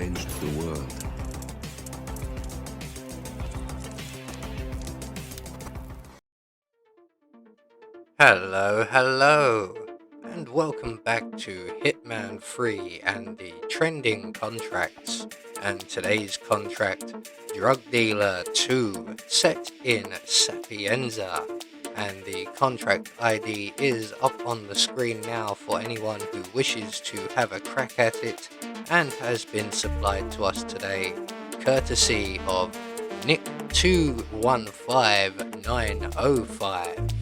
changed the world. Hello, and welcome back to Hitman 3 and the trending contracts. And today's contract, Drug Dealer 2, set in Sapienza. And the contract ID is up on the screen now for anyone who wishes to have a crack at it, and has been supplied to us today, courtesy of Nick215905.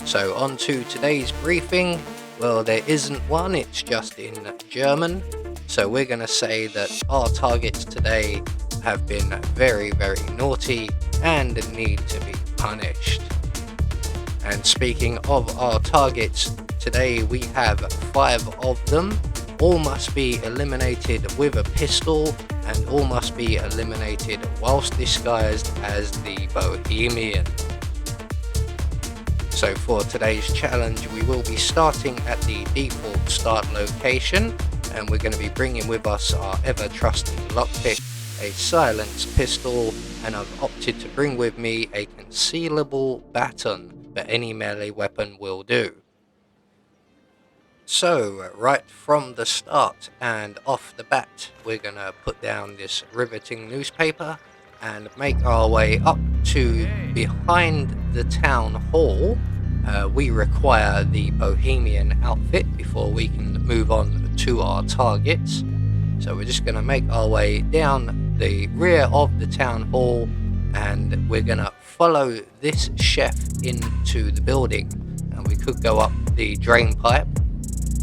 So on to today's briefing. Well, there isn't one, it's just in German. So we're going to say that our targets today have been very naughty and need to be punished. And speaking of our targets, today we have 5 of them. All must be eliminated with a pistol, and all must be eliminated whilst disguised as the Bohemian. So for today's challenge, we will be starting at the default start location, and we're going to be bringing with us our ever trusty lockpick, a silenced pistol, and I've opted to bring with me a concealable baton, but any melee weapon will do. So right from the start and off the bat, we're going to put down this riveting newspaper and make our way up to behind the town hall. We require the Bohemian outfit before we can move on to our targets. So we're just going to make our way down the rear of the town hall, and we're going to follow this chef into the building. And we could go up the drain pipe,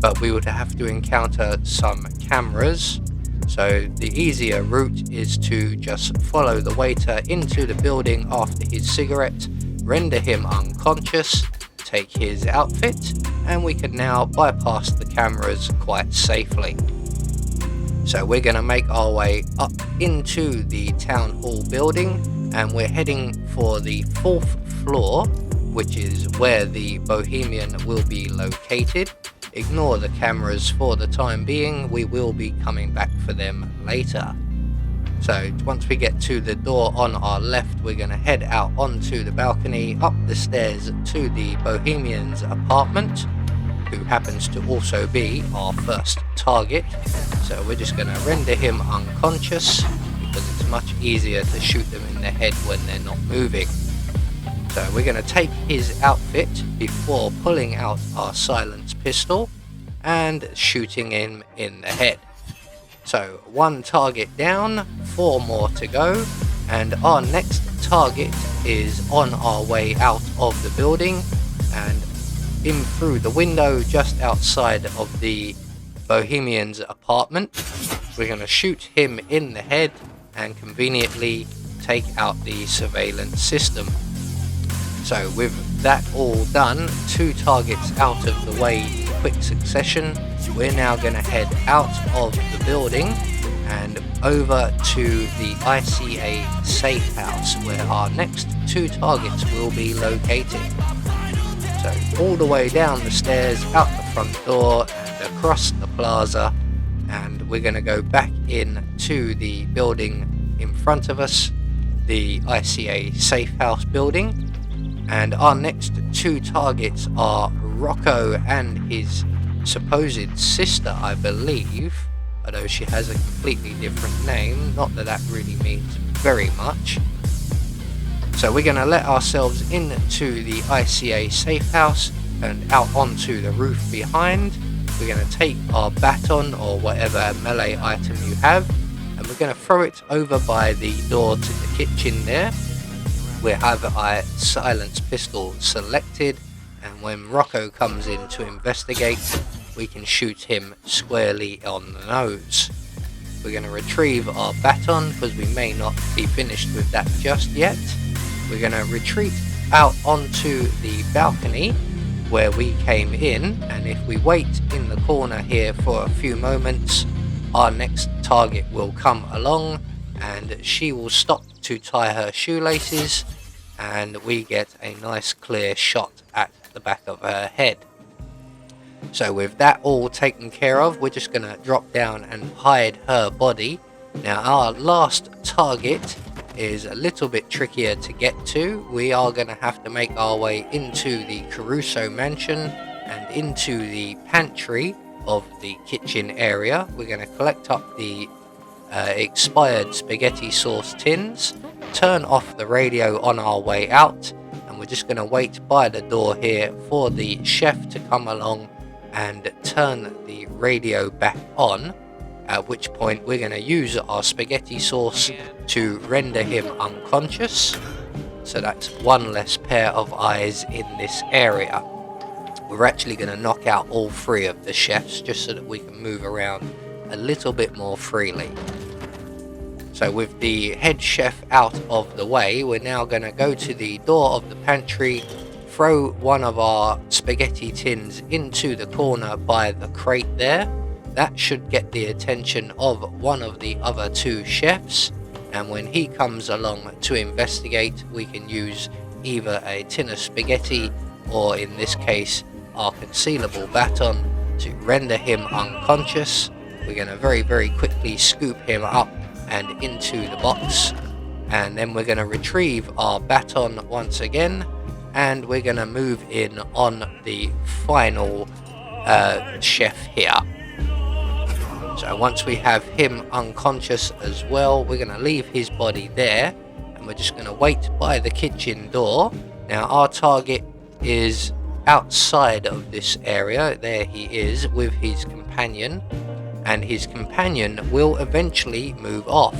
but we would have to encounter some cameras. So the easier route is to just follow the waiter into the building after his cigarette, render him unconscious, take his outfit, and we can now bypass the cameras quite safely. So we're going to make our way up into the town hall building, and we're heading for the 4th floor, which is where the Bohemian will be located. Ignore the cameras for the time being, we will be coming back for them later. So once we get to the door on our left, we're going to head out onto the balcony, up the stairs to the Bohemian's apartment, who happens to also be our first target. So we're just going to render him unconscious, because it's much easier to shoot them in the head when they're not moving. So we're going to take his outfit before pulling out our silenced pistol and shooting him in the head. So 1 target down, 4 more to go, and our next target is on our way out of the building and in through the window just outside of the Bohemian's apartment. We're going to shoot him in the head and conveniently take out the surveillance system. So with that all done, 2 targets out of the way in quick succession, we're now going to head out of the building and over to the ICA safe house, where our next 2 targets will be located. So all the way down the stairs, out the front door and across the plaza, and we're going to go back in to the building in front of us, the ICA safe house building. And our next 2 targets are Rocco and his supposed sister, I believe, although she has a completely different name, not that that really means very much. So we're going to let ourselves into the ICA safe house and out onto the roof behind. We're going to take our baton or whatever melee item you have, and we're going to throw it over by the door to the kitchen there. We have our silenced pistol selected, and when Rocco comes in to investigate, we can shoot him squarely on the nose. We're going to retrieve our baton, because we may not be finished with that just yet. We're going to retreat out onto the balcony where we came in, and if we wait in the corner here for a few moments, our next target will come along and she will stop to tie her shoelaces, and we get a nice clear shot at the back of her head. So with that all taken care of, we're just going to drop down and hide her body. Now our last target is a little bit trickier to get to. We are going to have to make our way into the Caruso mansion and into the pantry of the kitchen area. We're going to collect up the expired spaghetti sauce tins, turn off the radio on our way out, and we're just going to wait by the door here for the chef to come along and turn the radio back on, at which point we're going to use our spaghetti sauce to render him unconscious. So that's one less pair of eyes in this area. We're actually going to knock out all three of the chefs just so that we can move around a little bit more freely. So with the head chef out of the way, we're now going to go to the door of the pantry, throw one of our spaghetti tins into the corner by the crate there. That should get the attention of one of the other two chefs, and when he comes along to investigate, we can use either a tin of spaghetti or, in this case, our concealable baton to render him unconscious. We're going to very quickly scoop him up and into the box, and then we're going to retrieve our baton once again, and we're going to move in on the final chef here. So once we have him unconscious as well, we're going to leave his body there, and we're just going to wait by the kitchen door. Now our target is outside of this area. There he is with his companion, and his companion will eventually move off.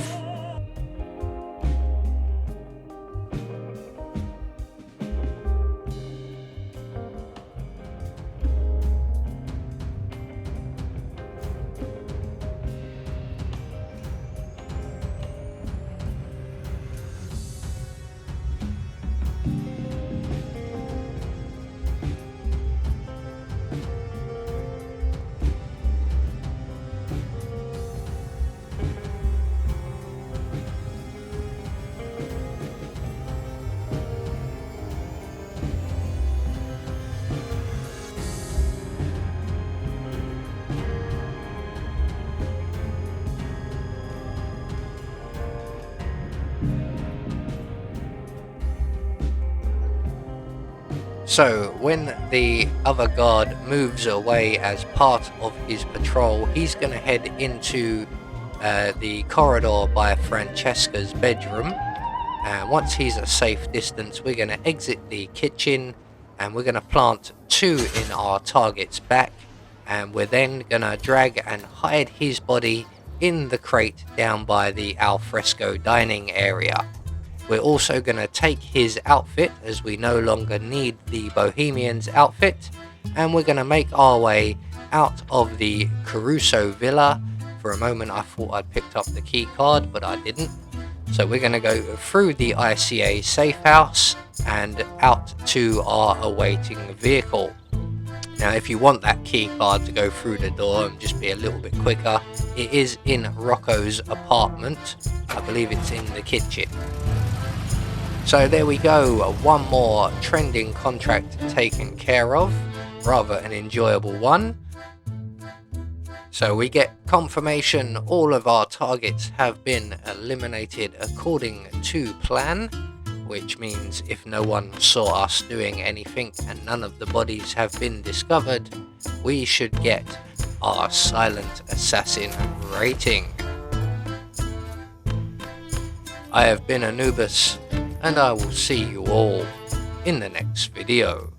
So when the other guard moves away as part of his patrol, he's going to head into the corridor by Francesca's bedroom. And once he's at a safe distance, we're going to exit the kitchen, and we're going to plant two in our target's back, and we're then going to drag and hide his body in the crate down by the alfresco dining area. We're also going to take his outfit, as we no longer need the Bohemian's outfit, and we're going to make our way out of the Caruso villa. For a moment I thought I'd picked up the key card, but I didn't. So we're going to go through the ICA safe house and out to our awaiting vehicle. Now if you want that key card to go through the door and just be a little bit quicker, it is in Rocco's apartment. I believe it's in the kitchen. So there we go, one more trending contract taken care of, rather an enjoyable one. So we get confirmation all of our targets have been eliminated according to plan, which means if no one saw us doing anything and none of the bodies have been discovered, we should get our silent assassin rating. I have been Anubis, and I will see you all in the next video.